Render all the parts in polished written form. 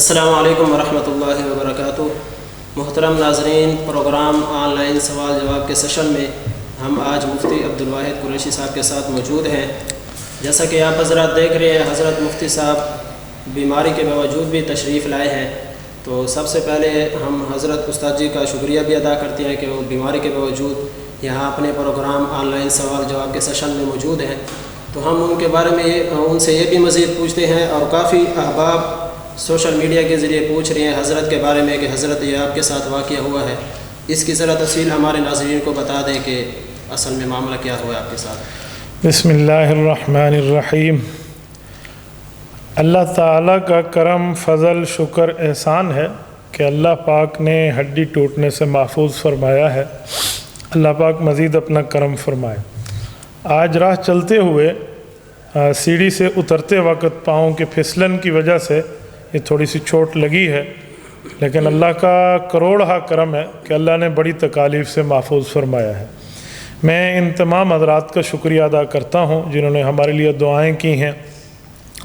السلام علیکم ورحمۃ اللہ وبرکاتہ۔ محترم ناظرین، پروگرام آن لائن سوال جواب کے سیشن میں ہم آج مفتی عبدالواحد قریشی صاحب کے ساتھ موجود ہیں۔ جیسا کہ آپ حضرات دیکھ رہے ہیں، حضرت مفتی صاحب بیماری کے باوجود بھی تشریف لائے ہیں، تو سب سے پہلے ہم حضرت استاد جی کا شکریہ بھی ادا کرتے ہیں کہ وہ بیماری کے باوجود یہاں اپنے پروگرام آن لائن سوال جواب کے سیشن میں موجود ہیں۔ تو ہم ان کے بارے میں ان سے یہ بھی مزید پوچھتے ہیں، اور کافی احباب سوشل میڈیا کے ذریعے پوچھ رہے ہیں حضرت کے بارے میں کہ حضرت یہ آپ کے ساتھ واقعہ ہوا ہے، اس کی ذرا تفصیل ہمارے ناظرین کو بتا دیں کہ اصل میں معاملہ کیا ہوا ہے آپ کے ساتھ۔ بسم اللہ الرحمن الرحیم۔ اللہ تعالیٰ کا کرم، فضل، شکر، احسان ہے کہ اللہ پاک نے ہڈی ٹوٹنے سے محفوظ فرمایا ہے۔ اللہ پاک مزید اپنا کرم فرمائے۔ آج راہ چلتے ہوئے سیڑھی سے اترتے وقت پاؤں کے پھسلن کی وجہ سے یہ تھوڑی سی چوٹ لگی ہے، لیکن اللہ کا کروڑہا کرم ہے کہ اللہ نے بڑی تکالیف سے محفوظ فرمایا ہے۔ میں ان تمام حضرات کا شکریہ ادا کرتا ہوں جنہوں نے ہمارے لیے دعائیں کی ہیں،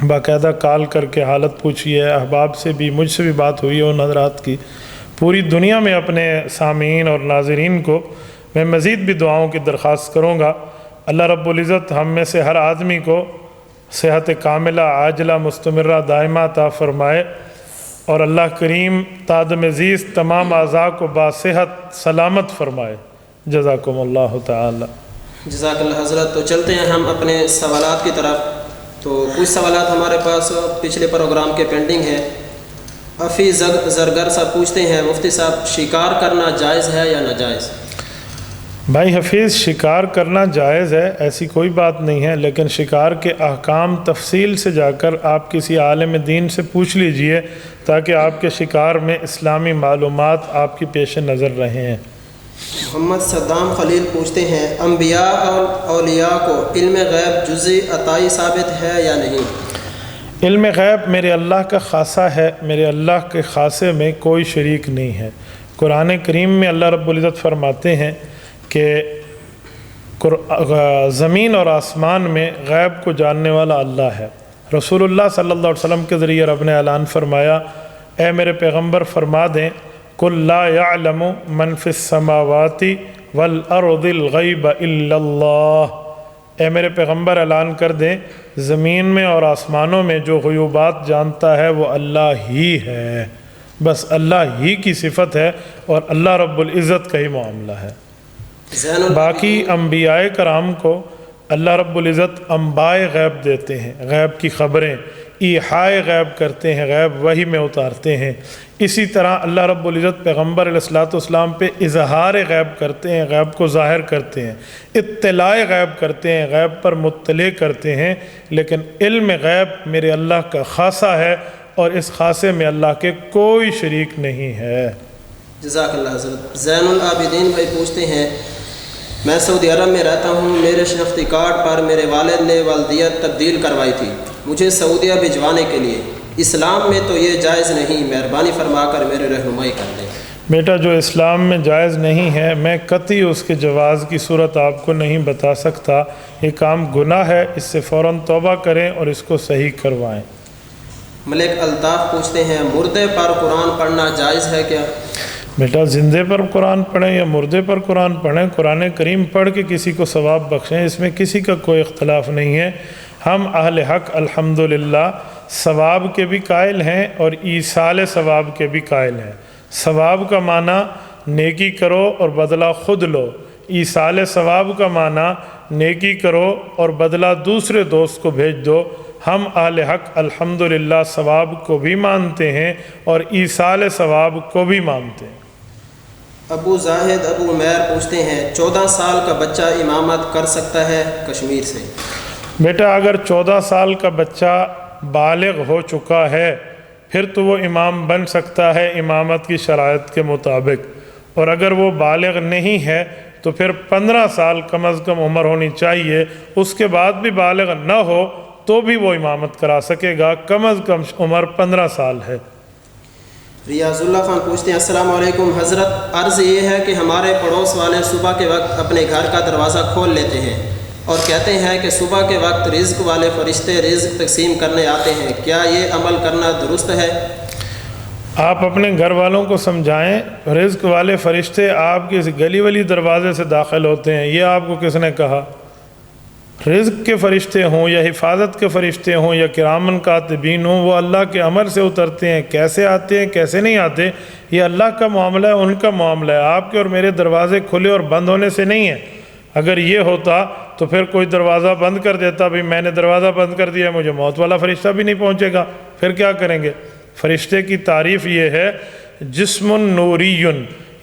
باقاعدہ کال کر کے حالت پوچھی ہے، احباب سے بھی، مجھ سے بھی بات ہوئی ہے ان حضرات کی۔ پوری دنیا میں اپنے سامعین اور ناظرین کو میں مزید بھی دعاؤں کی درخواست کروں گا۔ اللہ رب العزت ہم میں سے ہر آدمی کو صحت کاملہ، عاجلہ، مستمرہ، دائمہ عطا فرمائے، اور اللہ کریم تادم عزیز تمام اعضاء کو باصحت سلامت فرمائے۔ جزاکم اللہ تعالی۔ جزاک اللہ حضرت۔ تو چلتے ہیں ہم اپنے سوالات کی طرف۔ تو کچھ سوالات ہمارے پاس پچھلے پروگرام کے پینڈنگ ہیں۔ افی زرگر صاحب پوچھتے ہیں، مفتی صاحب شکار کرنا جائز ہے یا ناجائز؟ بھائی حفیظ، شکار کرنا جائز ہے، ایسی کوئی بات نہیں ہے، لیکن شکار کے احکام تفصیل سے جا کر آپ کسی عالم دین سے پوچھ لیجئے تاکہ آپ کے شکار میں اسلامی معلومات آپ کی پیش نظر رہیں۔ محمد صدام خلیل پوچھتے ہیں، انبیاء اور اولیاء کو علم غیب جزئی عطائی ثابت ہے یا نہیں؟ علم غیب میرے اللہ کا خاصہ ہے، میرے اللہ کے خاصے میں کوئی شریک نہیں ہے۔ قرآن کریم میں اللہ رب العزت فرماتے ہیں کہ زمین اور آسمان میں غیب کو جاننے والا اللہ ہے۔ رسول اللہ صلی اللہ علیہ وسلم کے ذریعے رب نے اعلان فرمایا، اے میرے پیغمبر فرما دیں، قُلْ لَا يَعْلَمُ مَنْ فِي السَّمَاوَاتِ وَالْأَرْضِ الْغَيْبَ إِلَّا اللَّهُ۔ اے میرے پیغمبر اعلان کر دیں، زمین میں اور آسمانوں میں جو غیوبات جانتا ہے وہ اللہ ہی ہے، بس اللہ ہی کی صفت ہے اور اللہ رب العزت کا ہی معاملہ ہے۔ باقی انبیاء کرام کو اللہ رب العزت انباء غیب دیتے ہیں، غیب کی خبریں، ایحاء غیب کرتے ہیں، غیب وحی میں اتارتے ہیں۔ اسی طرح اللہ رب العزت پیغمبر علیہ السلام پہ اظہار غیب کرتے ہیں، غیب کو ظاہر کرتے ہیں، اطلاع غیب کرتے ہیں، غیب پر مطلع کرتے ہیں، لیکن علم غیب میرے اللہ کا خاصہ ہے اور اس خاصے میں اللہ کے کوئی شریک نہیں ہے۔ جزاک اللہ حضرت۔ زین العابدین بھائی پوچھتے ہیں، میں سعودی عرب میں رہتا ہوں، میرے شناختی کارڈ پر میرے والد نے والدیت تبدیل کروائی تھی مجھے سعودیہ بھجوانے کے لیے، اسلام میں تو یہ جائز نہیں، مہربانی فرما کر میرے رہنمائی کر دیں۔ بیٹا، جو اسلام میں جائز نہیں ہے میں قطعی اس کے جواز کی صورت آپ کو نہیں بتا سکتا۔ یہ کام گناہ ہے، اس سے فوراً توبہ کریں اور اس کو صحیح کروائیں۔ ملک الطاف پوچھتے ہیں، مردے پر قرآن پڑھنا جائز ہے کیا؟ بیٹا، زندے پر قرآن پڑھیں یا مردے پر قرآن پڑھیں، قرآن کریم پڑھ کے کسی کو ثواب بخشیں، اس میں کسی کا کوئی اختلاف نہیں ہے۔ ہم اہل حق الحمدللہ ثواب کے بھی قائل ہیں اور ایصال ثواب کے بھی قائل ہیں۔ ثواب کا معنی نیکی کرو اور بدلہ خود لو، ایصال ثواب کا معنی نیکی کرو اور بدلہ دوسرے دوست کو بھیج دو۔ ہم اہل حق الحمدللہ ثواب کو بھی مانتے ہیں اور ایصال ثواب کو بھی مانتے ہیں۔ ابو زاہد ابو عمیر پوچھتے ہیں، 14 سال کا بچہ امامت کر سکتا ہے کشمیر سے؟ بیٹا، اگر 14 سال کا بچہ بالغ ہو چکا ہے پھر تو وہ امام بن سکتا ہے امامت کی شرائط کے مطابق، اور اگر وہ بالغ نہیں ہے تو پھر 15 سال کم از کم عمر ہونی چاہیے، اس کے بعد بھی بالغ نہ ہو تو بھی وہ امامت کرا سکے گا، کم از کم عمر 15 سال ہے۔ ریاض اللہ خان پوچھتے ہیں، السلام علیکم حضرت، عرض یہ ہے کہ ہمارے پڑوس والے صبح کے وقت اپنے گھر کا دروازہ کھول لیتے ہیں اور کہتے ہیں کہ صبح کے وقت رزق والے فرشتے رزق تقسیم کرنے آتے ہیں، کیا یہ عمل کرنا درست ہے؟ آپ اپنے گھر والوں کو سمجھائیں رزق والے فرشتے آپ کی اس گلی ولی دروازے سے داخل ہوتے ہیں، یہ آپ کو کس نے کہا؟ رزق کے فرشتے ہوں یا حفاظت کے فرشتے ہوں یا کرامن کاتبین ہوں، وہ اللہ کے امر سے اترتے ہیں، کیسے آتے ہیں کیسے نہیں آتے یہ اللہ کا معاملہ ہے، ان کا معاملہ ہے، آپ کے اور میرے دروازے کھلے اور بند ہونے سے نہیں ہے۔ اگر یہ ہوتا تو پھر کوئی دروازہ بند کر دیتا، بھئی میں نے دروازہ بند کر دیا، مجھے موت والا فرشتہ بھی نہیں پہنچے گا، پھر کیا کریں گے؟ فرشتے کی تعریف یہ ہے جسم نوری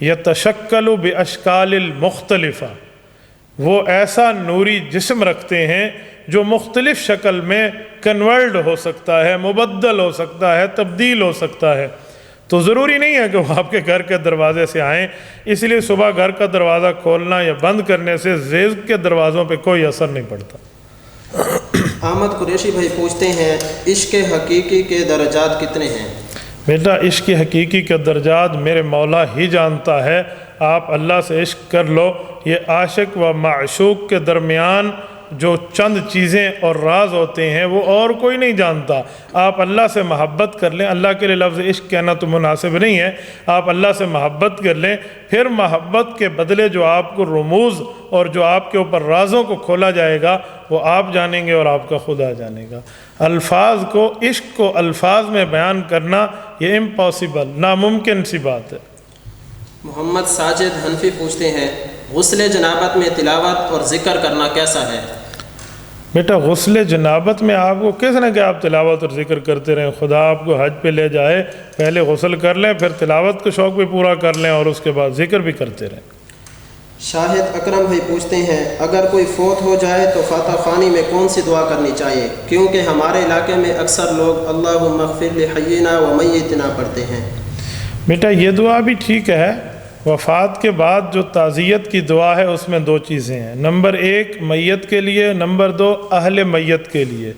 یتشکل باشکال المختلفہ، وہ ایسا نوری جسم رکھتے ہیں جو مختلف شکل میں کنورٹ ہو سکتا ہے، مبدل ہو سکتا ہے، تبدیل ہو سکتا ہے۔ تو ضروری نہیں ہے کہ وہ آپ کے گھر کے دروازے سے آئیں، اس لیے صبح گھر کا دروازہ کھولنا یا بند کرنے سے رزق کے دروازوں پہ کوئی اثر نہیں پڑتا۔ احمد قریشی بھائی پوچھتے ہیں عشق حقیقی کے درجات کتنے ہیں؟ بیٹا عشق حقیقی کے درجات میرے مولا ہی جانتا ہے، آپ اللہ سے عشق کر لو۔ یہ عاشق و معشوق کے درمیان جو چند چیزیں اور راز ہوتے ہیں وہ اور کوئی نہیں جانتا۔ آپ اللہ سے محبت کر لیں، اللہ کے لیے لفظ عشق کہنا تو مناسب نہیں ہے، آپ اللہ سے محبت کر لیں، پھر محبت کے بدلے جو آپ کو رموز اور جو آپ کے اوپر رازوں کو کھولا جائے گا وہ آپ جانیں گے اور آپ کا خدا جانے گا۔ الفاظ کو، عشق کو الفاظ میں بیان کرنا یہ امپاسبل، ناممکن سی بات ہے۔ محمد ساجد حنفی پوچھتے ہیں غسل جنابت میں تلاوت اور ذکر کرنا کیسا ہے؟ بیٹا غسل جنابت میں آپ کو کس نے کہ آپ تلاوت اور ذکر کرتے رہیں؟ خدا آپ کو حج پہ لے جائے، پہلے غسل کر لیں، پھر تلاوت کا شوق بھی پورا کر لیں اور اس کے بعد ذکر بھی کرتے رہیں۔ شاہد اکرم بھائی پوچھتے ہیں اگر کوئی فوت ہو جائے تو فاتح خوانی میں کون سی دعا کرنی چاہیے؟ کیونکہ ہمارے علاقے میں اکثر لوگ اللہم اغفر لحینا و میتنا پڑھتے ہیں۔ بیٹا یہ دعا بھی ٹھیک ہے، وفات کے بعد جو تعزیت کی دعا ہے اس میں دو چیزیں ہیں، نمبر ایک میت کے لیے، نمبر دو اہل میت کے لیے۔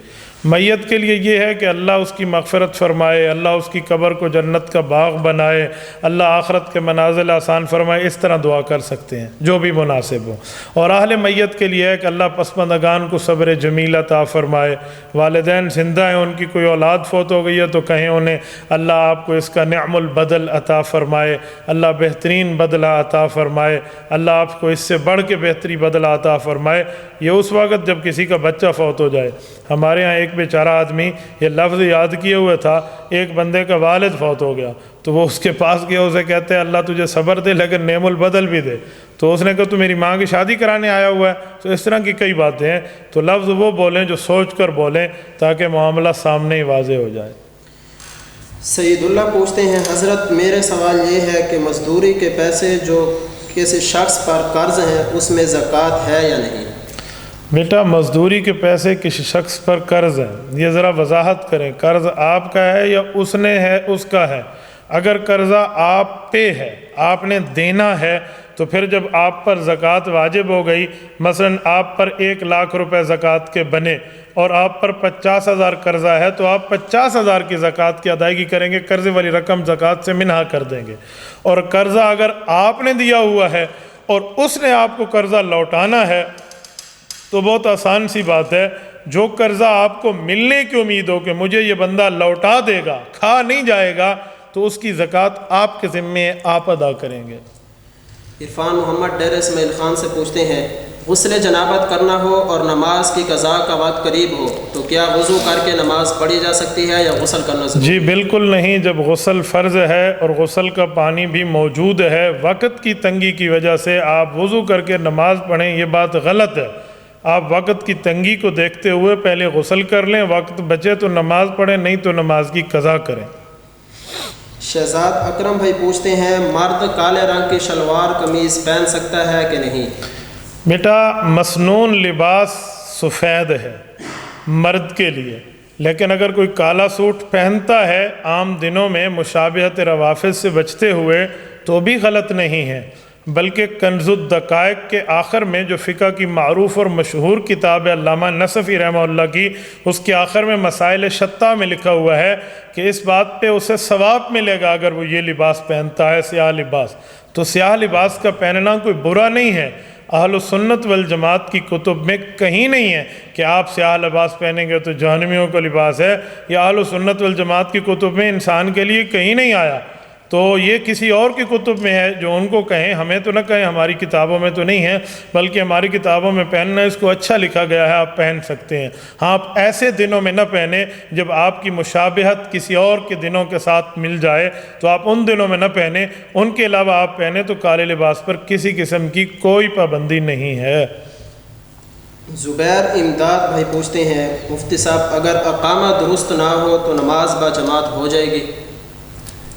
میت کے لیے یہ ہے کہ اللہ اس کی مغفرت فرمائے، اللہ اس کی قبر کو جنت کا باغ بنائے، اللہ آخرت کے منازل آسان فرمائے، اس طرح دعا کر سکتے ہیں جو بھی مناسب ہو۔ اور اہل میت کے لیے ہے کہ اللہ پسماندگان کو صبر جمیل عطا فرمائے، والدین زندہ ہیں، ان کی کوئی اولاد فوت ہو گئی ہے تو کہیں انہیں اللہ آپ کو اس کا نعم البدل عطا فرمائے، اللہ بہترین بدلہ عطا فرمائے، اللہ آپ کو اس سے بڑھ کے بہتری بدلہ عطا فرمائے۔ یہ اس وقت جب کسی کا بچہ فوت ہو جائے۔ ہمارے ہاں ایک بیچارہ آدمی یہ لفظ یاد کیے ہوئے تھا، ایک بندے کا والد فوت ہو گیا تو وہ اس کے پاس گیا، اسے کہتے ہیں اللہ تجھے صبر دے لیکن نعم البدل بھی دے، تو اس نے کہا تو میری ماں کی شادی کرانے آیا ہوا ہے۔ تو اس طرح کی کئی باتیں ہیں، تو لفظ وہ بولیں جو سوچ کر بولیں تاکہ معاملہ سامنے ہی واضح ہو جائے۔ سعید اللہ پوچھتے ہیں حضرت میرے سوال یہ ہے کہ مزدوری کے پیسے جو کسی شخص پر قرض ہیں اس میں زکوٰۃ ہے یا نہیں؟ بیٹا مزدوری کے پیسے کسی شخص پر قرض ہے، یہ ذرا وضاحت کریں، قرض آپ کا ہے یا اس نے ہے اس کا ہے؟ اگر قرضہ آپ پہ ہے، آپ نے دینا ہے، تو پھر جب آپ پر زکوٰۃ واجب ہو گئی، مثلا آپ پر 1,00,000 روپے زکوٰۃ کے بنے اور آپ پر 50,000 قرضہ ہے، تو آپ 50,000 کی زکوٰۃ کی ادائیگی کریں گے، قرضے والی رقم زکوٰۃ سے منہا کر دیں گے۔ اور قرضہ اگر آپ نے دیا ہوا ہے اور اس نے آپ کو قرضہ لوٹانا ہے تو بہت آسان سی بات ہے، جو قرضہ آپ کو ملنے کی امید ہو کہ مجھے یہ بندہ لوٹا دے گا، کھا نہیں جائے گا، تو اس کی زکوٰۃ آپ کے ذمے ہے، آپ ادا کریں گے۔ عرفان محمد ڈیر اسماعیل خان سے پوچھتے ہیں غسل جنابت کرنا ہو اور نماز کی قضاء کا وقت قریب ہو تو کیا وضو کر کے نماز پڑھی جا سکتی ہے یا غسل کرنا ضروری؟ جی بالکل نہیں، جب غسل فرض ہے اور غسل کا پانی بھی موجود ہے، وقت کی تنگی کی وجہ سے آپ وضو کر کے نماز پڑھیں، یہ بات غلط ہے۔ آپ وقت کی تنگی کو دیکھتے ہوئے پہلے غسل کر لیں، وقت بچے تو نماز پڑھیں، نہیں تو نماز کی قضا کریں۔ شہزاد اکرم بھائی پوچھتے ہیں مرد کالے رنگ کی شلوار قمیض پہن سکتا ہے کہ نہیں؟ بیٹا مسنون لباس سفید ہے مرد کے لیے، لیکن اگر کوئی کالا سوٹ پہنتا ہے عام دنوں میں مشابہت روافظ سے بچتے ہوئے تو بھی غلط نہیں ہے، بلکہ کنز الدقائق کے آخر میں جو فقہ کی معروف اور مشہور کتاب ہے علامہ نصفی رحمہ اللہ کی، اس کے آخر میں مسائل شتیٰ میں لکھا ہوا ہے کہ اس بات پہ اسے ثواب ملے گا اگر وہ یہ لباس پہنتا ہے، سیاہ لباس۔ تو سیاہ لباس کا پہننا کوئی برا نہیں ہے، اہل سنت والجماعت کی کتب میں کہیں نہیں ہے کہ آپ سیاہ لباس پہنیں گے تو جہنمیوں کا لباس ہے، یا اہل سنت والجماعت کی کتب میں انسان کے لیے کہیں نہیں آیا تو یہ کسی اور کی کتب میں ہے جو ان کو کہیں، ہمیں تو نہ کہیں، ہماری کتابوں میں تو نہیں ہے، بلکہ ہماری کتابوں میں پہننا اس کو اچھا لکھا گیا ہے، آپ پہن سکتے ہیں۔ ہاں، آپ ایسے دنوں میں نہ پہنیں جب آپ کی مشابہت کسی اور کے دنوں کے ساتھ مل جائے، تو آپ ان دنوں میں نہ پہنیں، ان کے علاوہ آپ پہنیں تو کالے لباس پر کسی قسم کی کوئی پابندی نہیں ہے۔ زبیر امداد بھائی پوچھتے ہیں، مفتی صاحب اگر اقامہ درست نہ ہو تو نماز با جماعت ہو جائے گی؟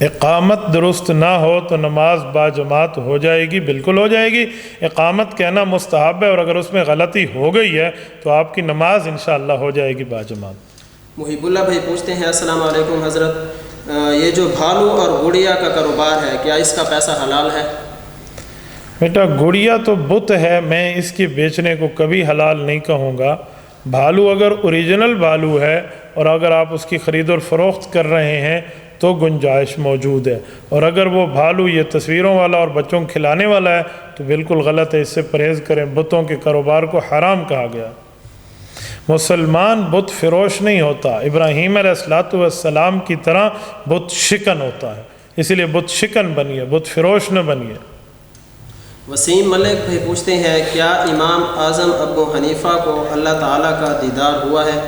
اقامت درست نہ ہو تو نماز با جماعت ہو جائے گی، بالکل ہو جائے گی۔ اقامت کہنا مستحب ہے، اور اگر اس میں غلطی ہو گئی ہے تو آپ کی نماز انشاءاللہ ہو جائے گی با جماعت۔ محب اللہ بھائی پوچھتے ہیں، السلام علیکم حضرت، یہ جو بھالو اور گڑیا کا کاروبار ہے، کیا اس کا پیسہ حلال ہے؟ بیٹا گڑیا تو بت ہے، میں اس کے بیچنے کو کبھی حلال نہیں کہوں گا۔ بھالو اگر اوریجنل بھالو ہے اور اگر آپ اس کی خرید اور فروخت کر رہے ہیں تو گنجائش موجود ہے، اور اگر وہ بھالو یہ تصویروں والا اور بچوں کو کھلانے والا ہے تو بالکل غلط ہے، اس سے پرہیز کریں، بتوں کے کاروبار کو حرام کہا گیا۔ مسلمان بت فروش نہیں ہوتا، ابراہیم علیہ السلام کی طرح بت شکن ہوتا ہے، اس لیے بت شکن بنیے، بت فروش نہ بنیے۔ وسیم ملک بھائی پوچھتے ہیں، کیا امام اعظم ابو حنیفہ کو اللہ تعالیٰ کا دیدار ہوا ہے؟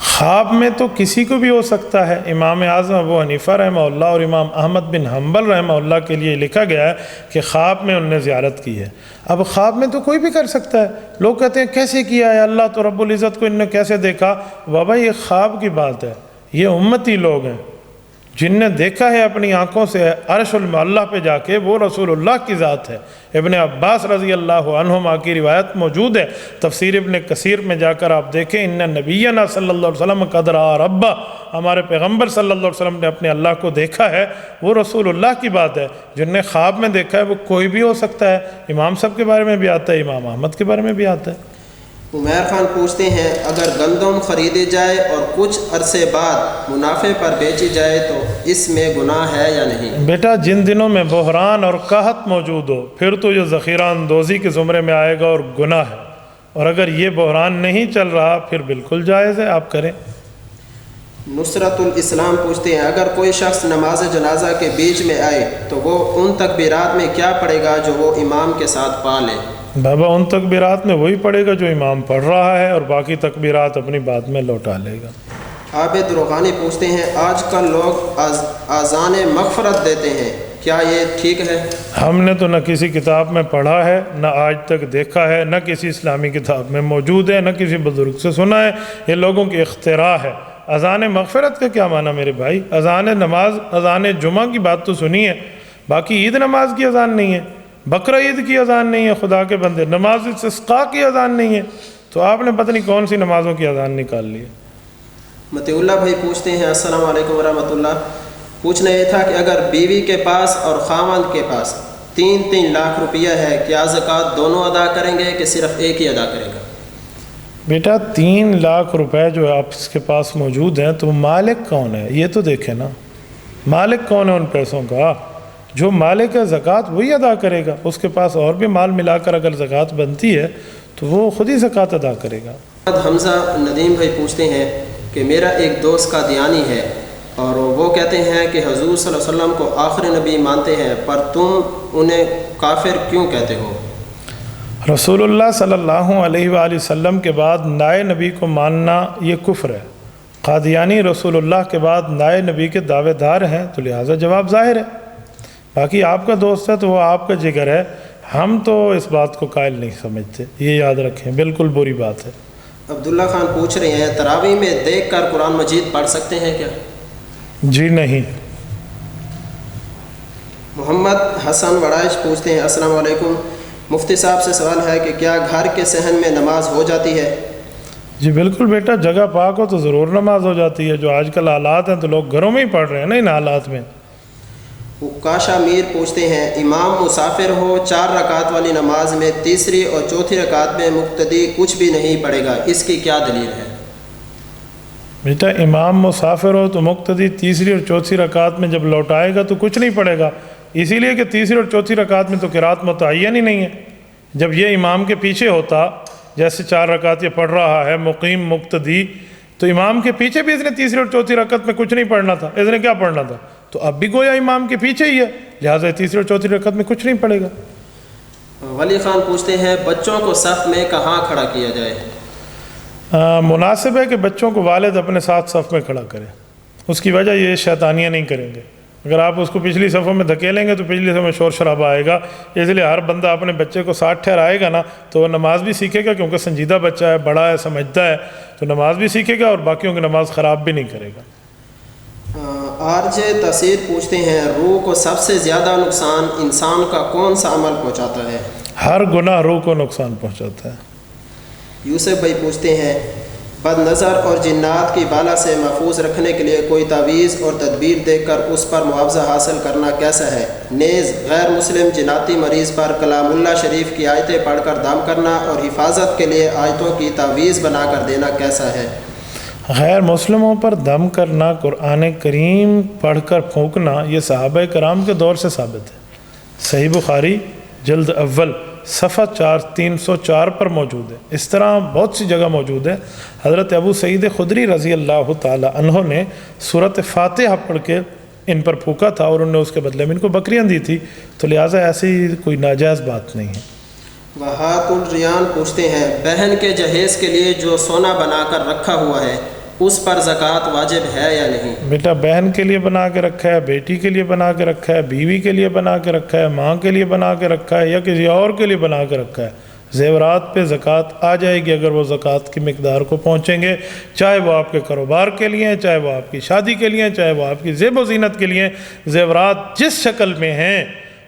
خواب میں تو کسی کو بھی ہو سکتا ہے۔ امام اعظم ابو حنیفہ رحمہ اللہ اور امام احمد بن حنبل رحمہ اللہ کے لیے لکھا گیا ہے کہ خواب میں انہوں نے زیارت کی ہے۔ اب خواب میں تو کوئی بھی کر سکتا ہے۔ لوگ کہتے ہیں کیسے کیا ہے اللہ تو رب العزت کو، ان نے کیسے دیکھا؟ بابا یہ خواب کی بات ہے، یہ امتی لوگ ہیں جن نے دیکھا ہے اپنی آنکھوں سے عرش المعلی پہ جا کے، وہ رسول اللہ کی ذات ہے۔ ابن عباس رضی اللہ عنہما کی روایت موجود ہے، تفسیر ابن کثیر میں جا کر آپ دیکھیں، ان نبینا صلی اللہ علیہ وسلم قد رأى ربہ، ہمارے پیغمبر صلی اللہ علیہ وسلم نے اپنے اللہ کو دیکھا ہے، وہ رسول اللہ کی بات ہے۔ جن نے خواب میں دیکھا ہے وہ کوئی بھی ہو سکتا ہے۔ امام صاحب کے بارے میں بھی آتا ہے، امام احمد کے بارے میں بھی آتا ہے۔ عمیر خان پوچھتے ہیں، اگر گندم خریدی جائے اور کچھ عرصے بعد منافع پر بیچی جائے تو اس میں گناہ ہے یا نہیں؟ بیٹا جن دنوں میں بحران اور قحط موجود ہو پھر تو یہ ذخیرہ اندوزی کے زمرے میں آئے گا اور گناہ ہے، اور اگر یہ بحران نہیں چل رہا پھر بالکل جائز ہے، آپ کریں۔ نصرت الاسلام پوچھتے ہیں، اگر کوئی شخص نماز جنازہ کے بیچ میں آئے تو وہ ان تکبیرات میں کیا پڑھے گا جو وہ امام کے ساتھ پا لے؟ بابا ان تکبیرات میں وہی پڑھے گا جو امام پڑھ رہا ہے، اور باقی تکبیرات اپنی بات میں لوٹا لے گا۔ عابد روحانی پوچھتے ہیں، آج کل لوگ اذان مغفرت دیتے ہیں، کیا یہ ٹھیک ہے؟ ہم نے تو نہ کسی کتاب میں پڑھا ہے، نہ آج تک دیکھا ہے، نہ کسی اسلامی کتاب میں موجود ہے، نہ کسی بزرگ سے سنا ہے، یہ لوگوں کی اختراع ہے۔ اذان مغفرت کا کیا معنی میرے بھائی؟ اذان نماز، اذان جمعہ کی بات تو سنی ہے، باقی عید نماز کی اذان نہیں ہے، بقرہ عید کی اذان نہیں ہے، خدا کے بندے نماز استسقاء کی اذان نہیں ہے، تو آپ نے پتہ نہیں کون سی نمازوں کی اذان نکال لی ہے۔ متی اللہ بھائی پوچھتے ہیں، السلام علیکم ورحمۃ اللہ، پوچھنا یہ تھا کہ اگر بیوی کے پاس اور خاوند کے پاس 3 لاکھ روپیہ ہے، کیا زکوٰۃ دونوں ادا کریں گے کہ صرف ایک ہی ادا کرے گا؟ بیٹا 3 لاکھ روپے جو آپ اس کے پاس موجود ہیں تو مالک کون ہے یہ تو دیکھیں نا، مالک کون ہے ان پیسوں کا؟ جو مالک ہے زکوٰۃ وہی ادا کرے گا، اس کے پاس اور بھی مال ملا کر اگر زکوٰۃ بنتی ہے تو وہ خود ہی زکوٰۃ ادا کرے گا۔ حمزہ ندیم بھائی پوچھتے ہیں کہ میرا ایک دوست کا دیانی ہے اور وہ کہتے ہیں کہ حضور صلی اللہ علیہ وسلم کو آخری نبی مانتے ہیں، پر تم انہیں کافر کیوں کہتے ہو؟ رسول اللہ صلی اللہ علیہ وآلہ وسلم کے بعد نئے نبی کو ماننا یہ کفر ہے۔ قادیانی رسول اللہ کے بعد نئے نبی کے دعوے دار ہیں، تو لہٰذا جواب ظاہر ہے۔ باقی آپ کا دوست ہے تو وہ آپ کا جگر ہے، ہم تو اس بات کو قائل نہیں سمجھتے، یہ یاد رکھیں، بالکل بری بات ہے۔ عبداللہ خان پوچھ رہے ہیں، تراویح میں دیکھ کر قرآن مجید پڑھ سکتے ہیں کیا؟ جی نہیں۔ محمد حسن وڑائش پوچھتے ہیں، السلام علیکم، مفتی صاحب سے سوال ہے کہ کیا گھر کے صحن میں نماز ہو جاتی ہے؟ جی بالکل بیٹا، جگہ پاک ہو تو ضرور نماز ہو جاتی ہے۔ جو آج کل حالات ہیں تو لوگ گھروں میں ہی پڑھ رہے ہیں نا ان حالات میں۔ کاشا میر پوچھتے ہیں، امام مسافر ہو 4 رکعت والی نماز میں تیسری اور چوتھی رکعت میں مقتدی کچھ بھی نہیں پڑھے گا، اس کی کیا دلیل ہے؟ بیٹا امام مسافر ہو تو مقتدی تیسری اور چوتھی رکعت میں جب لوٹائے گا تو کچھ نہیں پڑھے گا، اسی لیے کہ تیسری اور چوتھی رکعت میں تو قرات متعین ہی نہیں ہے۔ جب یہ امام کے پیچھے ہوتا، جیسے 4 رکعت یہ پڑھ رہا ہے مقیم مقتدی، تو امام کے پیچھے بھی اس نے تیسری اور چوتھی رکعت میں کچھ نہیں پڑھنا تھا، اس نے کیا پڑھنا تھا؟ تو اب بھی گویا امام کے پیچھے ہی ہے، لہٰذا تیسری اور چوتھی رکعت میں کچھ نہیں پڑے گا۔ ولی خان پوچھتے ہیں بچوں کو صف میں کہاں کھڑا کیا جائے؟ مناسب ہے کہ بچوں کو والد اپنے ساتھ صف میں کھڑا کرے، اس کی وجہ یہ شیطانیاں نہیں کریں گے۔ اگر آپ اس کو پچھلی صفوں میں دھکیلیں گے تو پچھلی صفوں میں شور شرابہ آئے گا، اس لیے ہر بندہ اپنے بچے کو ساتھ ٹھہرائے گا نا تو وہ نماز بھی سیکھے گا، کیونکہ سنجیدہ بچہ ہے، بڑا ہے، سمجھتا ہے، تو نماز بھی سیکھے گا اور باقیوں کی نماز خراب بھی نہیں کرے گا۔ آرجے تاثیر پوچھتے ہیں روح کو سب سے زیادہ نقصان انسان کا کون سا عمل پہنچاتا ہے؟ ہر گناہ روح کو نقصان پہنچاتا ہے۔ یوسف بھائی پوچھتے ہیں بد نظر اور جنات کی بالا سے محفوظ رکھنے کے لیے کوئی تعویذ اور تدبیر دے کر اس پر معاوضہ حاصل کرنا کیسا ہے؟ نیز غیر مسلم جناتی مریض پر کلام اللہ شریف کی آیتیں پڑھ کر دم کرنا اور حفاظت کے لیے آیتوں کی تعویذ بنا کر دینا کیسا ہے؟ غیر مسلموں پر دم کرنا، قرآن کریم پڑھ کر پھونکنا، یہ صحابہ کرام کے دور سے ثابت ہے۔ صحیح بخاری جلد اول صفحہ 304 پر موجود ہے۔ اس طرح بہت سی جگہ موجود ہے۔ حضرت ابو سعید خدری رضی اللہ تعالی عنہ نے سورۃ فاتحہ پڑھ کے ان پر پھونکا تھا اور انہوں نے اس کے بدلے میں ان کو بکریاں دی تھی، تو لہٰذا ایسی کوئی ناجائز بات نہیں ہے۔ وہات الریان پوچھتے ہیں بہن کے جہیز کے لیے جو سونا بنا کر رکھا ہوا ہے اس پر زکوٰۃ واجب ہے یا نہیں؟ بیٹا بہن کے لیے بنا کے رکھا ہے، بیٹی کے لیے بنا کے رکھا ہے، بیوی کے لیے بنا کے رکھا ہے، ماں کے لیے بنا کے رکھا ہے، یا کسی اور کے لیے بنا کے رکھا ہے، زیورات پہ زکوٰۃ آ جائے گی اگر وہ زکوٰۃ کی مقدار کو پہنچیں گے، چاہے وہ آپ کے کاروبار کے لیے ہیں، چاہے وہ آپ کی شادی کے لیے ہیں، چاہے وہ آپ کی زیب و زینت کے لیے ہیں۔ زیورات جس شکل میں ہیں،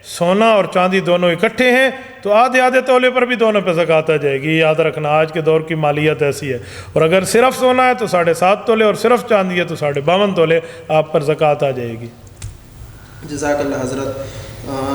سونا اور چاندی دونوں اکٹھے ہیں، تو آدھے تولے پر بھی دونوں پہ زکوٰۃ آ جائے گی۔ یاد رکھنا آج کے دور کی مالیت ایسی ہے، اور اگر صرف سونا ہے تو 7.5 تولے اور صرف چاندی ہے تو 52.5 تولے آپ پر زکوٰۃ آ جائے گی۔ جزاک اللہ حضرت۔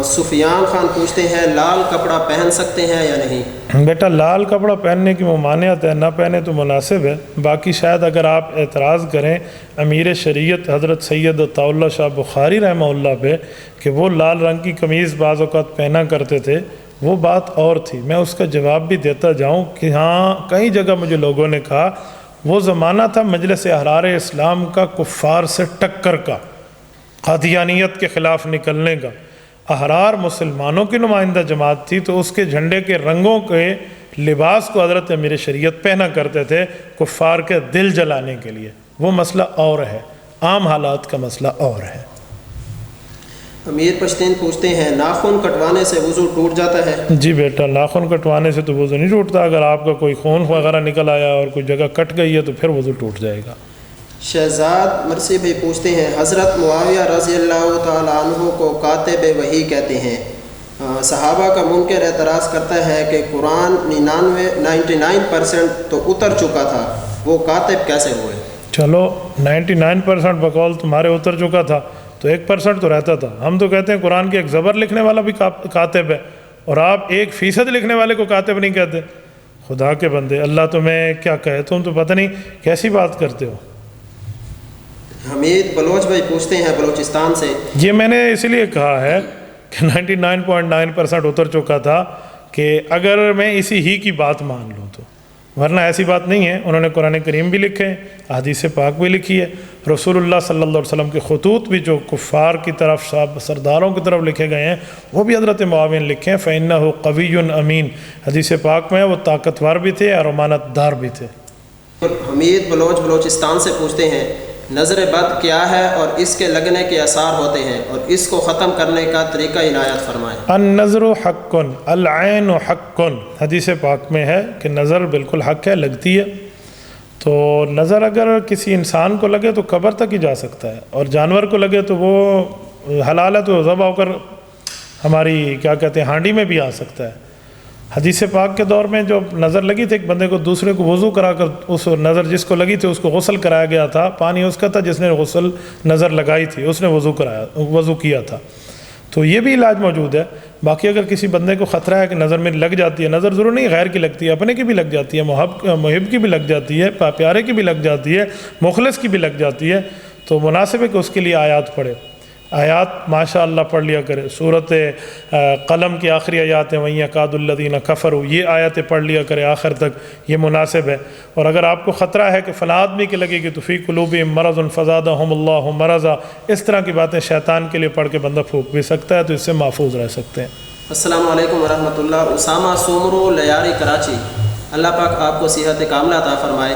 سفیان خان پوچھتے ہیں لال کپڑا پہن سکتے ہیں یا نہیں؟ بیٹا لال کپڑا پہننے کی ممانعت ہے، نہ پہنے تو مناسب ہے۔ باقی شاید اگر آپ اعتراض کریں امیر شریعت حضرت سید عطاء اللہ شاہ بخاری رحمہ اللہ پہ کہ وہ لال رنگ کی قمیض بعض اوقات پہنا کرتے تھے، وہ بات اور تھی۔ میں اس کا جواب بھی دیتا جاؤں کہ ہاں کئی جگہ مجھے لوگوں نے کہا وہ زمانہ تھا مجلس احرار اسلام کا کفار سے ٹکر کا، قادیانیت کے خلاف نکلنے کا۔ احرار مسلمانوں کی نمائندہ جماعت تھی تو اس کے جھنڈے کے رنگوں کے لباس کو حضرت امیر شریعت پہنا کرتے تھے کفار کے دل جلانے کے لیے، وہ مسئلہ اور ہے، عام حالات کا مسئلہ اور ہے۔ امیر پشتین پوچھتے ہیں ناخن کٹوانے سے وضو ٹوٹ جاتا ہے؟ جی بیٹا ناخن کٹوانے سے تو وضو نہیں ٹوٹتا، اگر آپ کا کوئی خون وغیرہ نکل آیا اور کوئی جگہ کٹ گئی ہے تو پھر وضو ٹوٹ جائے گا۔ شہزاد مرسی بھائی پوچھتے ہیں حضرت معاویہ رضی اللہ تعالیٰ عنہ کو کاتب وحی کہتے ہیں، صحابہ کا منکر اعتراض کرتا ہے کہ قرآن 99% تو اتر چکا تھا، وہ کاتب کیسے ہوئے؟ چلو 99% بقول تمہارے اتر چکا تھا تو 1% تو رہتا تھا۔ ہم تو کہتے ہیں قرآن کی ایک زبر لکھنے والا بھی کاتب ہے، اور آپ 1% لکھنے والے کو کاتب نہیں کہتے۔ خدا کے بندے، اللہ تمہیں کیا کہے، تم تو پتہ نہیں کیسی بات کرتے ہو۔ حمید بلوچ بھائی پوچھتے ہیں بلوچستان سے، یہ میں نے اسی لیے کہا ہے کہ 99.9% اتر چکا تھا کہ اگر میں اسی ہی کی بات مان لوں تو، ورنہ ایسی بات نہیں ہے۔ انہوں نے قرآن کریم بھی لکھے ہیں، حدیث پاک بھی لکھی ہے، رسول اللہ صلی اللہ علیہ وسلم کے خطوط بھی جو کفار کی طرف سرداروں کی طرف لکھے گئے ہیں وہ بھی حضرت معاویہ نے لکھے ہیں۔ فَإِنَّهُ قَوِيٌّ أَمِينٌ، حدیث پاک میں وہ طاقتور بھی تھے اور امانت دار بھی تھے۔ حمید بلوچ بلوچستان سے پوچھتے ہیں نظر بد کیا ہے اور اس کے لگنے کے آثار ہوتے ہیں اور اس کو ختم کرنے کا طریقہ عنایت فرمائیں۔ النظر حق العین حق، حدیث پاک میں ہے کہ نظر بالکل حق ہے، لگتی ہے۔ تو نظر اگر کسی انسان کو لگے تو قبر تک ہی جا سکتا ہے، اور جانور کو لگے تو وہ حلال ہے تو ذبح ہو کر ہماری کیا کہتے ہیں ہانڈی میں بھی آ سکتا ہے۔ حدیث پاک کے دور میں جو نظر لگی تھی ایک بندے کو، دوسرے کو وضو کرا کر اس نظر جس کو لگی تھی اس کو غسل کرایا گیا تھا، پانی اس کا تھا جس نے غسل نظر لگائی تھی، اس نے وضو کیا تھا، تو یہ بھی علاج موجود ہے۔ باقی اگر کسی بندے کو خطرہ ہے کہ نظر میں لگ جاتی ہے، نظر ضرور نہیں غیر کی لگتی ہے، اپنے کی بھی لگ جاتی ہے، محب کی بھی لگ جاتی ہے، پیارے کی بھی لگ جاتی ہے، مخلص کی بھی لگ جاتی ہے، تو مناسب ہے کہ اس کے لیے آیات پڑھے۔ آیات ماشاء اللہ پڑھ لیا کرے. صورت قلم کی آخری آیات ہیں وَإِن يَكَادُ الَّذِينَ كَفَرُوا، یہ آیتیں پڑھ لیا کرے آخر تک، یہ مناسب ہے. اور اگر آپ کو خطرہ ہے کہ فلاں آدمی کے لگے کہ فِي قُلُوبِهِم مَرَضٌ فَزَادَهُمُ اللَّهُ مَرَضًا، اس طرح کی باتیں شیطان کے لیے پڑھ کے بندہ پھونک بھی سکتا ہے، تو اس سے محفوظ رہ سکتے ہیں. السلام علیکم ورحمۃ اللہ. اسامہ سومرو لیاری کراچی. اللہ پاک آپ کو صحت کاملہ عطا فرمائے.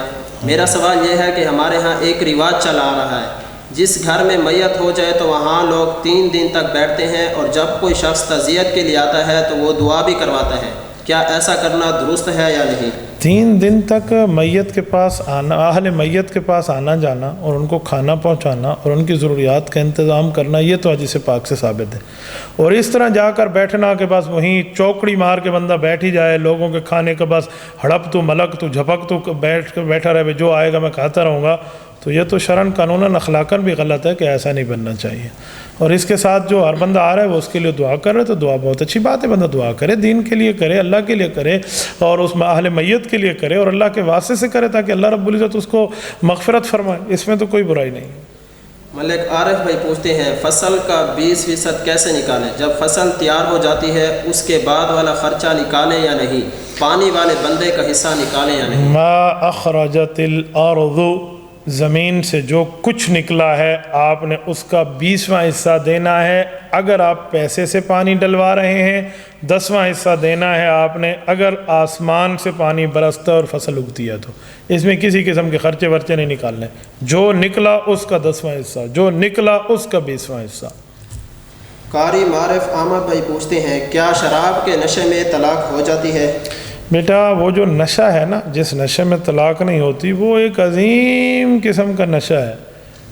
میرا سوال یہ ہے کہ ہمارے ہاں ایک رواج چلا آ رہا ہے، جس گھر میں میت ہو جائے تو وہاں لوگ 3 دن تک بیٹھتے ہیں، اور جب کوئی شخص تعزیت کے لیے آتا ہے تو وہ دعا بھی کرواتا ہے. کیا ایسا کرنا درست ہے یا نہیں؟ 3 دن تک میت کے پاس آنا، اہل میت کے پاس آنا جانا اور ان کو کھانا پہنچانا اور ان کی ضروریات کا انتظام کرنا، یہ تو حدیث پاک سے ثابت ہے. اور اس طرح جا کر بیٹھنا کہ بس وہیں چوکڑی مار کے بندہ بیٹھ ہی جائے، لوگوں کے کھانے کا بس ہڑپ تو ملک تو جھپک تو بیٹھا رہے، جو آئے گا میں کھاتا رہوں گا، تو یہ تو شرعاً قانوناً اخلاقاً بھی غلط ہے کہ ایسا نہیں بننا چاہیے. اور اس کے ساتھ جو ہر بندہ آ رہا ہے وہ اس کے لیے دعا کر رہا ہے، تو دعا بہت اچھی بات ہے، بندہ دعا کرے، دین کے لیے کرے، اللہ کے لیے کرے، اور اس اہل میت کے لیے کرے، اور اللہ کے واسطے سے کرے تاکہ اللہ رب العزت اس کو مغفرت فرمائے. اس میں تو کوئی برائی نہیں. ملک عارف بھائی پوچھتے ہیں فصل کا 20% کیسے نکالیں؟ جب فصل تیار ہو جاتی ہے اس کے بعد والا خرچہ نکالیں یا نہیں؟ پانی والے بندے کا حصہ نکالیں یا نہیں؟ ما اخرجت الارض، زمین سے جو کچھ نکلا ہے آپ نے اس کا 20واں حصہ دینا ہے. اگر آپ پیسے سے پانی ڈلوا رہے ہیں 10واں حصہ دینا ہے آپ نے. اگر آسمان سے پانی برستا اور فصل اگتی ہے تو اس میں کسی قسم کے خرچے ورچے نہیں نکالنے. جو نکلا اس کا 10واں حصہ، جو نکلا اس کا 20واں حصہ. قاری معرف احمد بھائی پوچھتے ہیں کیا شراب کے نشے میں طلاق ہو جاتی ہے؟ بیٹا وہ جو نشہ ہے نا، جس نشے میں طلاق نہیں ہوتی، وہ ایک عظیم قسم کا نشہ ہے.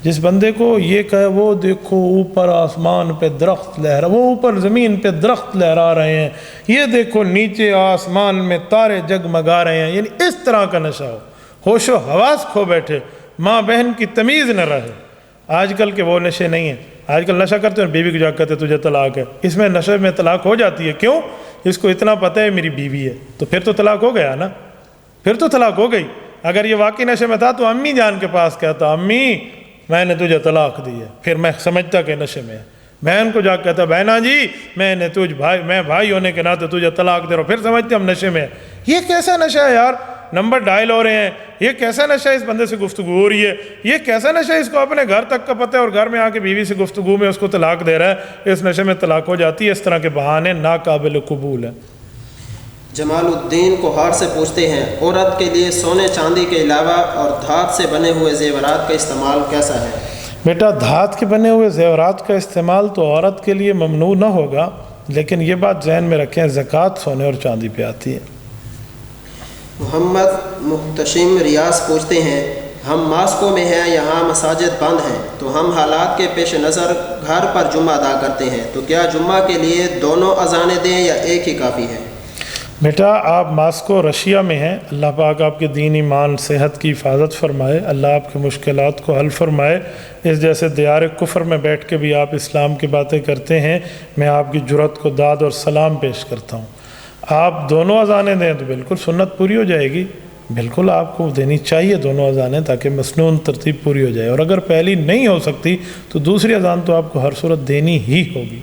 جس بندے کو یہ کہے وہ دیکھو اوپر آسمان پہ درخت لہرا، وہ اوپر زمین پہ درخت لہرا رہے ہیں، یہ دیکھو نیچے آسمان میں تارے جگمگا رہے ہیں، یعنی اس طرح کا نشہ ہو، ہوش و حواس کھو بیٹھے، ماں بہن کی تمیز نہ رہے. آج کل کے وہ نشے نہیں ہیں. آج کل نشہ کرتے ہیں بیوی کو جا کہتے تجھے طلاق ہے. اس میں نشے میں طلاق ہو جاتی ہے. کیوں؟ اس کو اتنا پتہ ہے میری بیوی ہے، تو پھر تو طلاق ہو گیا نا، پھر تو طلاق ہو گئی. اگر یہ واقعی نشے میں تھا تو امی جان کے پاس کہتا امی میں نے تجھے طلاق دی ہے، پھر میں سمجھتا کہ نشے میں ہے. بہن کو جا کہتا بہنا جی میں نے میں بھائی ہونے کے ناطے تجھے طلاق دے رہا ہوں، پھر سمجھتے ہم نشے میں ہے. یہ کیسا نشہ ہے یار؟ نمبر ڈائل ہو رہے ہیں، یہ کیسا نشہ ہے؟ اس بندے سے گفتگو ہو رہی ہے، یہ کیسا نشہ ہے؟ اس کو اپنے گھر تک کا پتہ ہے، اور گھر میں آ کے بیوی سے گفتگو میں اس کو طلاق دے رہا ہے. اس نشے میں طلاق ہو جاتی ہے. اس طرح کے بہانے ناقابل قبول ہیں. جمال الدین کوہار سے پوچھتے ہیں عورت کے لیے سونے چاندی کے علاوہ اور دھات سے بنے ہوئے زیورات کا استعمال کیسا ہے؟ بیٹا دھات کے بنے ہوئے زیورات کا استعمال تو عورت کے لیے ممنوع نہ ہوگا، لیکن یہ بات ذہن میں رکھیں زکوٰۃ سونے اور چاندی پہ آتی ہے. محمد محتشم ریاض پوچھتے ہیں ہم ماسکو میں ہیں، یہاں مساجد بند ہیں، تو ہم حالات کے پیش نظر گھر پر جمعہ ادا کرتے ہیں، تو کیا جمعہ کے لیے دونوں اذانیں دیں یا ایک ہی کافی ہے؟ بیٹا آپ ماسکو رشیا میں ہیں، اللہ پاک آپ کے دین ایمان صحت کی حفاظت فرمائے، اللہ آپ کے مشکلات کو حل فرمائے. اس جیسے دیار کفر میں بیٹھ کے بھی آپ اسلام کی باتیں کرتے ہیں، میں آپ کی جرأت کو داد اور سلام پیش کرتا ہوں. آپ دونوں اذانیں دیں تو بالکل سنت پوری ہو جائے گی، بالکل آپ کو دینی چاہیے دونوں اذانیں تاکہ مسنون ترتیب پوری ہو جائے. اور اگر پہلی نہیں ہو سکتی تو دوسری اذان تو آپ کو ہر صورت دینی ہی ہوگی.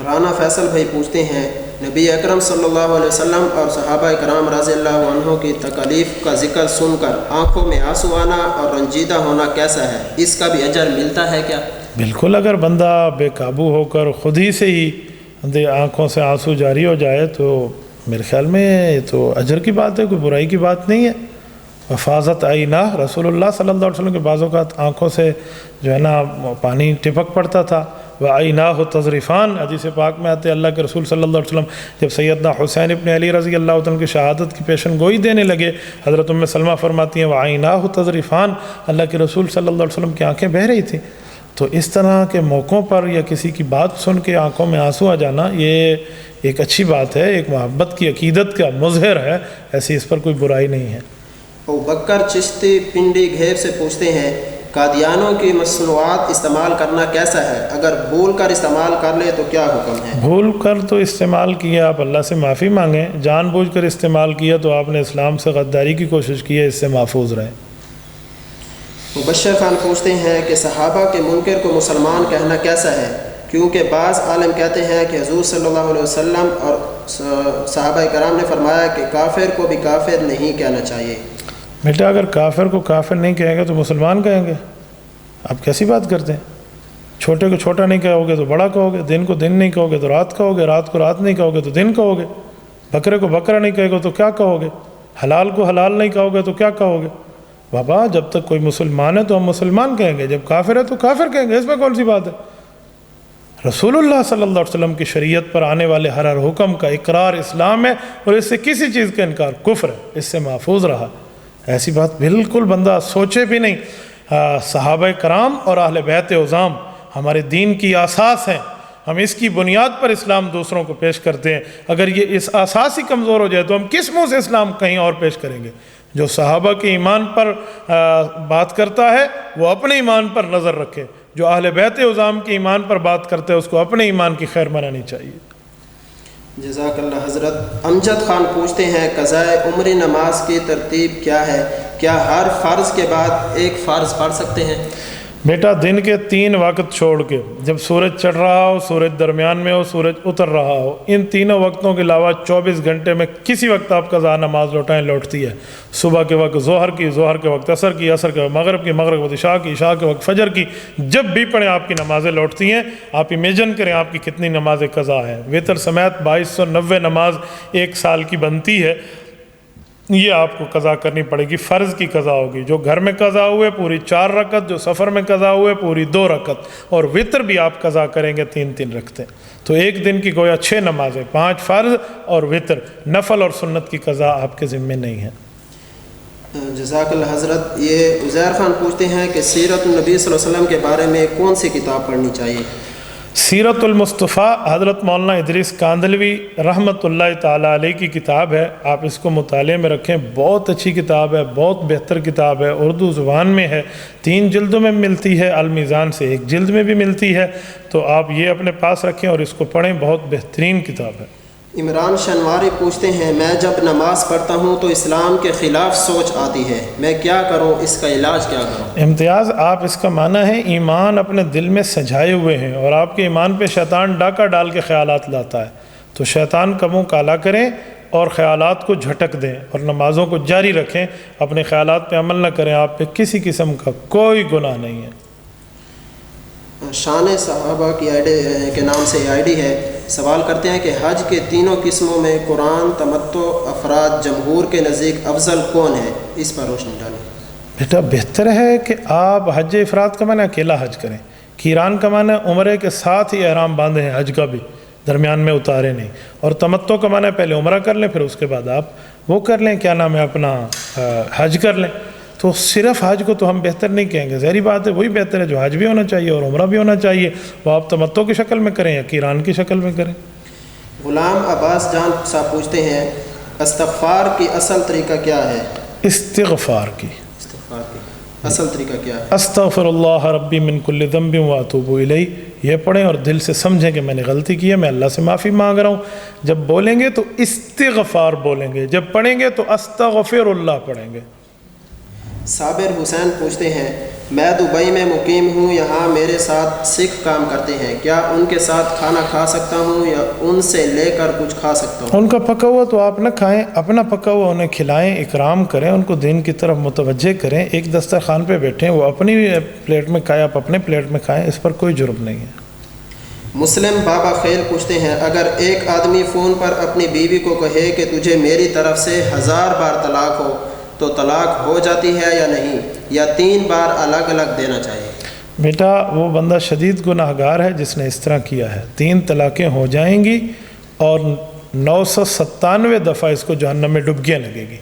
رانا فیصل بھائی پوچھتے ہیں نبی اکرم صلی اللہ علیہ وسلم اور صحابہ کرام رضی اللہ عنہ کی تکالیف کا ذکر سن کر آنکھوں میں آنسو آنا اور رنجیدہ ہونا کیسا ہے؟ اس کا بھی اجر ملتا ہے کیا؟ بالکل، اگر بندہ بے قابو ہو کر خود ہی سے ہی آنکھوں سے آنسو جاری ہو جائے تو میرے خیال میں یہ تو اجر کی بات ہے، کوئی برائی کی بات نہیں ہے. وفاظت آئینہ رسول اللہ صلی اللہ علیہ وسلم کے بعض اوقات آنکھوں سے جو ہے نا پانی ٹپک پڑتا تھا. وَعَيْنَاهُ تَذْرِفَانِ حدیث پاک میں آتے اللہ کے رسول صلی اللہ علیہ وسلم جب سیدنا حسین ابن علی رضی اللہ عنہ کی شہادت کی پیشن گوئی دینے لگے، حضرت ام سلمہ فرماتی ہیں وَعَيْنَاهُ تَذْرِفَانِ اللہ کے رسول صلی اللہ علیہ وسلم کی آنکھیں بہہ رہی تھیں. تو اس طرح کے موقعوں پر یا کسی کی بات سن کے آنکھوں میں آنسو آ جانا یہ ایک اچھی بات ہے، ایک محبت کی عقیدت کا مظہر ہے، ایسی اس پر کوئی برائی نہیں ہے. ابوبکر چشتی پنڈی گھیر سے پوچھتے ہیں قادیانوں کی مصنوعات استعمال کرنا کیسا ہے؟ اگر بھول کر استعمال کر لے تو کیا حکم ہے؟ بھول کر تو استعمال کیا آپ اللہ سے معافی مانگیں، جان بوجھ کر استعمال کیا تو آپ نے اسلام سے غداری کی کوشش کی ہے، اس سے محفوظ رہیں. مبشر خان پوچھتے ہیں کہ صحابہ کے منکر کو مسلمان کہنا کیسا ہے، کیونکہ بعض عالم کہتے ہیں کہ حضور صلی اللہ علیہ وسلم اور صحابہ کرام نے فرمایا کہ کافر کو بھی کافر نہیں کہنا چاہیے۔ بیٹا اگر کافر کو کافر نہیں کہیں گے تو مسلمان کہیں گے؟ آپ کیسی بات کرتے ہیں؟ چھوٹے کو چھوٹا نہیں کہو گے تو بڑا کہو گے، دن کو دن نہیں کہو گے تو رات کہو گے، رات کو رات نہیں کہو گے تو دن کہو گے، بکرے کو بکرا نہیں کہو گے تو کیا کہو گے، حلال کو حلال نہیں کہو گے تو کیا کہو گے؟ بابا جب تک کوئی مسلمان ہے تو ہم مسلمان کہیں گے، جب کافر ہے تو کافر کہیں گے، اس میں کون سی بات ہے؟ رسول اللہ صلی اللہ علیہ وسلم کی شریعت پر آنے والے ہر حکم کا اقرار اسلام ہے، اور اس سے کسی چیز کا انکار کفر ہے، اس سے محفوظ رہا۔ ایسی بات بالکل بندہ سوچے بھی نہیں۔ صحابہ کرام اور اہل بیت عظام ہمارے دین کی اساس ہیں، ہم اس کی بنیاد پر اسلام دوسروں کو پیش کرتے ہیں۔ اگر یہ اس اساس ہی کمزور ہو جائے تو ہم کس منہ سے اسلام کہیں اور پیش کریں گے؟ جو صحابہ کے ایمان پر بات کرتا ہے وہ اپنے ایمان پر نظر رکھے، جو اہل بیت عظام کے ایمان پر بات کرتے ہیں اس کو اپنے ایمان کی خیر منانی چاہیے۔ جزاک اللہ حضرت۔ امجد خان پوچھتے ہیں قضاء عمری نماز کی ترتیب کیا ہے؟ کیا ہر فرض کے بعد ایک فرض پڑھ سکتے ہیں؟ بیٹا دن کے 3 وقت چھوڑ کے، جب سورج چڑھ رہا ہو، سورج درمیان میں ہو، سورج اتر رہا ہو، ان تینوں وقتوں کے علاوہ 24 گھنٹے میں کسی وقت آپ قضاء نماز لوٹائیں لوٹتی ہے۔ صبح کے وقت ظہر کی، ظہر کے وقت عصر کی، عصر کے وقت مغرب کی، مغرب کے وقت عشاء کی، عشاء کے وقت فجر کی، جب بھی پڑھیں آپ کی نمازیں لوٹتی ہیں۔ آپ امیجن کریں آپ کی کتنی نمازیں قضا ہیں۔ وتر سمیت 2290 نماز ایک سال کی بنتی ہے، یہ آپ کو قضا کرنی پڑے گی، فرض کی قضا ہوگی۔ جو گھر میں قضا ہوئے پوری 4 رکعت، جو سفر میں قضا ہوئے پوری 2 رکعت، اور وتر بھی آپ قضا کریں گے 3 رکعتیں۔ تو ایک دن کی گویا 6 نمازیں، 5 فرض اور وتر، نفل اور سنت کی قضا آپ کے ذمے نہیں ہے۔ جزاک اللہ حضرت۔ یہ عزیر خان پوچھتے ہیں کہ سیرت النبی صلی اللہ علیہ وسلم کے بارے میں کون سی کتاب پڑھنی چاہیے؟ سیرت المصطفیٰ حضرت مولانا ادریس کاندھلوی رحمۃ اللہ تعالیٰ علیہ کی کتاب ہے، آپ اس کو مطالعے میں رکھیں، بہت اچھی کتاب ہے، بہت بہتر کتاب ہے، اردو زبان میں ہے، 3 جلدوں میں ملتی ہے، المیزان سے 1 جلد میں بھی ملتی ہے، تو آپ یہ اپنے پاس رکھیں اور اس کو پڑھیں، بہت بہترین کتاب ہے۔ عمران شنواری پوچھتے ہیں میں جب نماز پڑھتا ہوں تو اسلام کے خلاف سوچ آتی ہے، میں کیا کروں، اس کا علاج کیا کروں؟ امتیاز آپ اس کا معنی ہے ایمان اپنے دل میں سجائے ہوئے ہیں، اور آپ کے ایمان پہ شیطان ڈاکہ ڈال کے خیالات لاتا ہے، تو شیطان کا منہ کالا کریں اور خیالات کو جھٹک دیں اور نمازوں کو جاری رکھیں، اپنے خیالات پہ عمل نہ کریں، آپ پہ کسی قسم کا کوئی گناہ نہیں ہے۔ شان صحابہ کی کے نام سے آئی ڈی ہے، سوال کرتے ہیں کہ حج کے 3 قسموں میں قرآن، تمتع، افراد، جمہور کے نزدیک افضل کون ہے؟ اس پر روشنی ڈالیں۔ بیٹا بہتر ہے کہ آپ حج افراد کا معنی اکیلا حج کریں، قران کا معنی عمرے کے ساتھ ہی احرام باندھیں، حج کا بھی درمیان میں اتارے نہیں، اور تمتع کا معنی پہلے عمرہ کر لیں پھر اس کے بعد آپ وہ کر لیں، کیا نام ہے اپنا حج کر لیں۔ تو صرف حج کو تو ہم بہتر نہیں کہیں گے، ظاہری بات ہے وہی بہتر ہے جو حج بھی ہونا چاہیے اور عمرہ بھی ہونا چاہیے، وہ آپ تمتع کی شکل میں کریں یا قران کی شکل میں کریں۔ غلام عباس جان صاحب پوچھتے ہیں استغفار کی اصل طریقہ کیا ہے؟ استغفار کی اصل طریقہ کیا ہے؟ استغفر اللہ ربی من کل ذنب واتوب الیہ، یہ پڑھیں اور دل سے سمجھیں کہ میں نے غلطی کی ہے، میں اللہ سے معافی مانگ رہا ہوں۔ جب بولیں گے تو استغفار بولیں گے، جب پڑھیں گے تو استغفر اللہ پڑھیں گے۔ صابر حسین پوچھتے ہیں میں دبئی میں مقیم ہوں، یہاں میرے ساتھ سکھ کام کرتے ہیں، کیا ان کے ساتھ کھانا کھا سکتا ہوں یا ان سے لے کر کچھ کھا سکتا ہوں؟ ان کا پکا ہوا تو آپ نہ کھائیں، اپنا پکا ہوا انہیں کھلائیں، اکرام کریں، ان کو دین کی طرف متوجہ کریں۔ ایک دسترخوان پہ بیٹھیں، وہ اپنی پلیٹ میں کھائیں، آپ اپنے پلیٹ میں کھائیں، اس پر کوئی جرم نہیں ہے۔ مسلم بابا خیل پوچھتے ہیں اگر ایک آدمی فون پر اپنی بیوی کو کہے کہ تجھے میری طرف سے 1000 بار طلاق ہو تو طلاق ہو جاتی ہے یا نہیں، یا 3 بار الگ الگ دینا چاہیے؟ بیٹا وہ بندہ شدید گناہ گار ہے جس نے اس طرح کیا ہے، 3 طلاقیں ہو جائیں گی اور 997 دفعہ اس کو جہنم میں ڈبکیاں لگے گی۔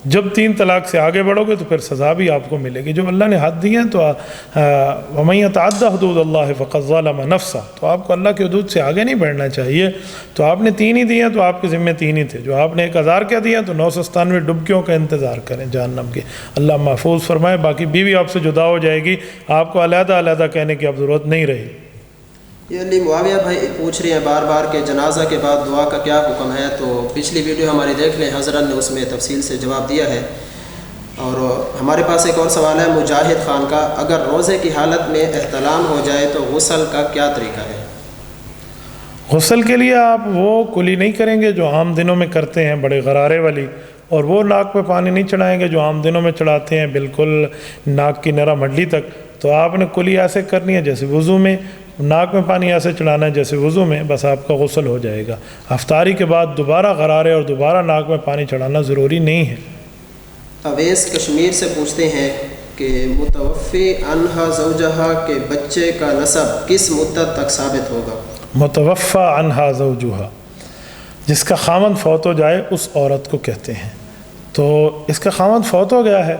جب 3 طلاق سے آگے بڑھو گے تو پھر سزا بھی آپ کو ملے گی۔ جو اللہ نے حد دی ہیں تو وَمَن يَتَعَدَّ حُدُودَ اللَّهِ فَقَدْ ظَلَمَ نَفْسَهُ، تو آپ کو اللہ کی حدود سے آگے نہیں بڑھنا چاہیے۔ تو آپ نے 3 ہی دیے ہیں تو آپ کے ذمے 3 ہی تھے، جو آپ نے 1000 کیا دیا تو 997 ڈبکیوں کا انتظار کریں جہنم کے، اللہ محفوظ فرمائے۔ باقی بیوی آپ سے جدا ہو جائے گی، آپ کو علیحدہ علیحدہ کہنے کی اب ضرورت نہیں رہی۔ یہ علی معاویہ بھائی پوچھ رہے ہیں بار بار کہ جنازہ کے بعد دعا کا کیا حکم ہے، تو پچھلی ویڈیو ہماری دیکھ لیں، حضرت نے اس میں تفصیل سے جواب دیا ہے۔ اور ہمارے پاس ایک اور سوال ہے مجاہد خان کا، اگر روزے کی حالت میں احتلام ہو جائے تو غسل کا کیا طریقہ ہے؟ غسل کے لیے آپ وہ کلی نہیں کریں گے جو عام دنوں میں کرتے ہیں بڑے غرارے والی، اور وہ ناک پہ پانی نہیں چڑھائیں گے جو عام دنوں میں چڑھاتے ہیں بالکل ناک کی نرم ہڈی تک. تو آپ نے کلی ایسے کرنی ہے جیسے وضو میں، ناک میں پانی ایسے چڑھانا ہے جیسے وضو میں، بس آپ کا غسل ہو جائے گا. افطاری کے بعد دوبارہ غرارے اور دوبارہ ناک میں پانی چڑھانا ضروری نہیں ہے. اویس کشمیر سے پوچھتے ہیں کہ متوفی عنہا زوجہا کے بچے کا نسب کس مدت تک ثابت ہوگا؟ متوفی عنہا زوجہا، جس کا خاوند فوت ہو جائے اس عورت کو کہتے ہیں. تو اس کا خاوند فوت ہو گیا ہے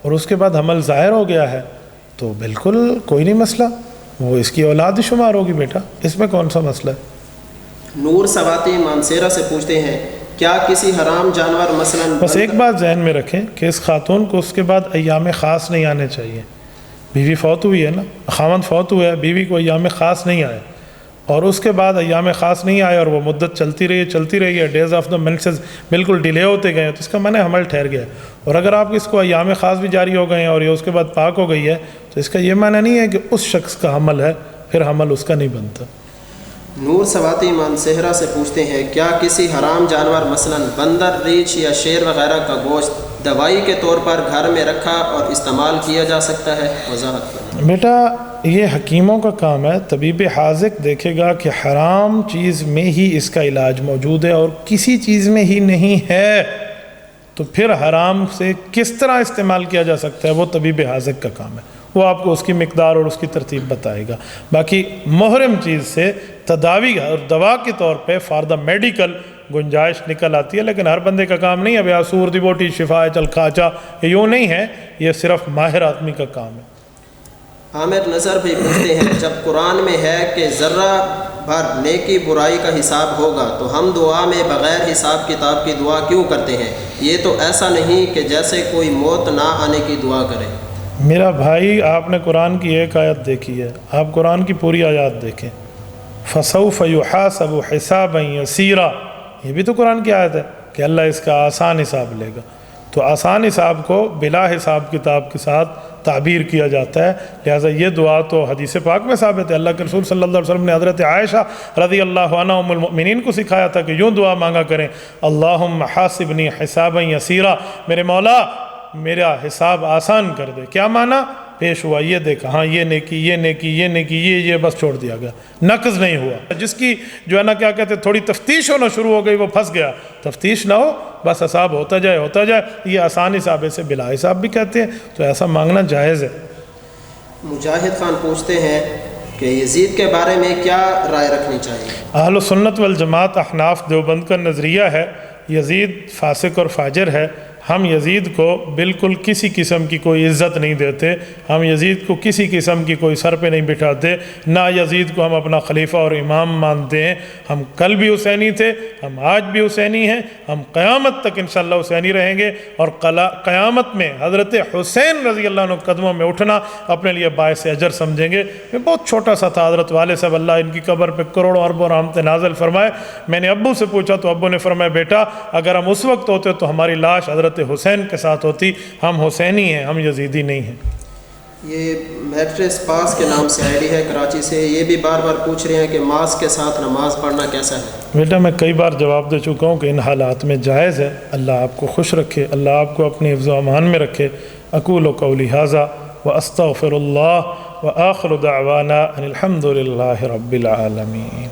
اور اس کے بعد حمل ظاہر ہو گیا ہے تو بالکل کوئی نہیں مسئلہ، وہ اس کی اولاد شمار ہوگی بیٹا، اس میں کون سا مسئلہ ہے. نور سواتی مانسیرا سے پوچھتے ہیں کیا کسی حرام جانور مثلا، بس ایک بات ذہن میں رکھیں کہ اس خاتون کو اس کے بعد ایام خاص نہیں آنے چاہیے. بیوی فوت ہوئی ہے نا، خاوند فوت ہوا ہے، بیوی کو ایام خاص نہیں آئے اور اس کے بعد ایام خاص نہیں آئے اور وہ مدت چلتی رہی ہے، ڈیز آف دا منسز بالکل ڈیلے ہوتے گئے ہیں، تو اس کا معنی حمل ٹھہر گیا ہے. اور اگر آپ اس کو ایام خاص بھی جاری ہو گئے ہیں اور یہ اس کے بعد پاک ہو گئی ہے تو اس کا یہ معنی نہیں ہے کہ اس شخص کا حمل ہے، پھر حمل اس کا نہیں بنتا. نور سواتی مانسہرا سے پوچھتے ہیں کیا کسی حرام جانور مثلا بندر، ریچھ یا شیر وغیرہ کا گوشت دوائی کے طور پر گھر میں رکھا اور استعمال کیا جا سکتا ہے؟ وضاحت کریں. بیٹا یہ حکیموں کا کام ہے، طبیب حاذق دیکھے گا کہ حرام چیز میں ہی اس کا علاج موجود ہے اور کسی چیز میں ہی نہیں ہے، تو پھر حرام سے کس طرح استعمال کیا جا سکتا ہے وہ طبیب حاذق کا کام ہے، وہ آپ کو اس کی مقدار اور اس کی ترتیب بتائے گا. باقی محرم چیز سے تداوی اور دوا کے طور پہ فار دا میڈیکل گنجائش نکل آتی ہے، لیکن ہر بندے کا کام نہیں ہے. بھیا سور دی بوٹی شفا ہے چل کھاچا، یہ یوں نہیں ہے، یہ صرف ماہر آدمی کا کام ہے. عامر نظر بھی پوچھتے ہیں جب قرآن میں ہے کہ ذرہ بھر نیکی برائی کا حساب ہوگا تو ہم دعا میں بغیر حساب کتاب کی دعا کیوں کرتے ہیں؟ یہ تو ایسا نہیں کہ جیسے کوئی موت نہ آنے کی دعا کرے. میرا بھائی آپ نے قرآن کی ایک آیت دیکھی ہے، آپ قرآن کی پوری آیات دیکھیں. فَسَوْفَ يُحَاسَبُ حِسَابًا يَسِيرًا، یہ بھی تو قرآن کی آیت ہے کہ اللہ اس کا آسان حساب لے گا. تو آسان حساب کو بلا حساب کتاب کے ساتھ تعبیر کیا جاتا ہے، لہٰذا یہ دعا تو حدیث پاک میں ثابت ہے. اللہ کے رسول صلی اللہ علیہ وسلم نے حضرت عائشہ رضی اللہ عنہ ام المؤمنین کو سکھایا تھا کہ یوں دعا مانگا کریں، اللہم حاسبنی حسابا یسیرا، میرے مولا میرا حساب آسان کر دے. کیا معنی؟ پیش ہوا یہ دیکھا، ہاں یہ نیکی یہ نیکی یہ نیکی یہ بس چھوڑ دیا گیا، نقض نہیں ہوا. جس کی جو ہے نا کیا کہتے تھوڑی تفتیش ہونا شروع ہو گئی وہ پھنس گیا. تفتیش نہ ہو، بس حساب ہوتا جائے. یہ آسان حساب ہے، اسے بلا حساب بھی کہتے ہیں، تو ایسا مانگنا جائز ہے. مجاہد خان پوچھتے ہیں کہ یزید کے بارے میں کیا رائے رکھنی چاہیے؟ اہل سنت والجماعت احناف دیوبند کا نظریہ ہے یزید فاسق اور فاجر ہے. ہم یزید کو بالکل کسی قسم کی کوئی عزت نہیں دیتے، ہم یزید کو کسی قسم کی کوئی سر پہ نہیں بٹھاتے، نہ یزید کو ہم اپنا خلیفہ اور امام مانتے ہیں. ہم کل بھی حسینی تھے، ہم آج بھی حسینی ہیں، ہم قیامت تک انشاءاللہ حسینی رہیں گے. اور قیامت میں حضرت حسین رضی اللہ عنہ قدموں میں اٹھنا اپنے لیے باعث اجر سمجھیں گے. یہ بہت چھوٹا سا تھا حضرت والد صاحب، اللہ ان کی قبر پہ کروڑوں اربوں رحمت نازل فرمائے. میں نے ابو سے پوچھا تو ابو نے فرمایا بیٹا اگر ہم اس وقت ہوتے تو ہماری لاش حضرت حسین کے ساتھ ہوتی، ہم حسینی ہیں، ہم یزیدی نہیں ہیں. یہ میٹرس پاس کے نام سے آئی ڈی ہے کراچی سے، یہ بھی بار بار پوچھ رہے ہیں کہ ماس کے ساتھ نماز پڑھنا کیسا ہے؟ بیٹا میں کئی بار جواب دے چکا ہوں کہ ان حالات میں جائز ہے. اللہ آپ کو خوش رکھے، اللہ آپ کو اپنے حفظ و امان میں رکھے. اقول قولی ھذا واستغفر اللہ وآخر دعوانا ان الحمد للہ رب العالمین.